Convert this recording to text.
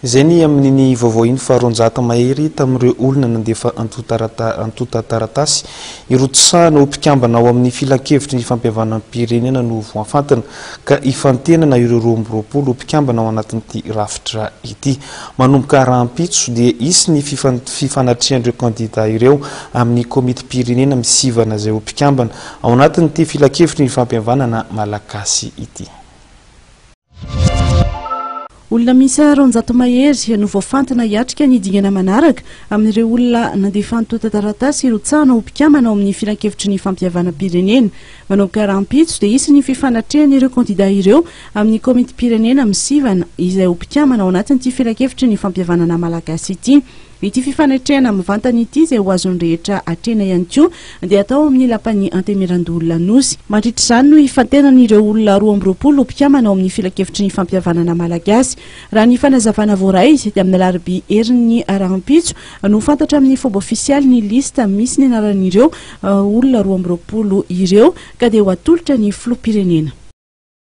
Zeny amin'ny vaovao iny fa 200 mahery tamin'ireo olona nandefa antota taratasy irotsahana ho mpikambana ao amin'ny filakevitry ny fampihavanam-pirenena no voafantina ka ifantenana ireo 20 mpikambana ao anatin'ity rafitra ity. Manomboka rahampitso dia isy ny fifanatrian'ireo kandida ireo amin'ny komiti-pirenena misivana izay ho mpikambana ao anatin'ity filakevitry ny fampihavanana malagasy ity. Olona misa 200 mahery no voafantina hiatrika ny dingana manaraka amin'ireo olona nandefa antota taratasy irotsahana ho mpikambana ao amin'ny filakevitry ny fampihavanam-pirenena. Manomboka rahampitso dia isy ny fifanatrian'ireo kandida ireo amin'ny komiti-pirenena misivana izay ho mpikambana ao anatin'ity filakevitry ny fampihavanana malagasy ity. Ity fifanatrehana mivantana ity izay ho azon'ny rehetra atrena ihany koa dia atao amin'ny lapan'ny Antemirandolona Nosy. Mandritra izany no ifantenan'ireo olona 20 mpikambana ao amin'ny filakevitry ny fampihavanana malagasy. Raha ny fanazavana voaray dia amin'ny alarobia herin'ny rahampitso no fantatra amin'ny fomba ofisialy ny lista misy ny anaran'ireo olona 20 ireo ka dia ho atolotra ny filoham-pirenena.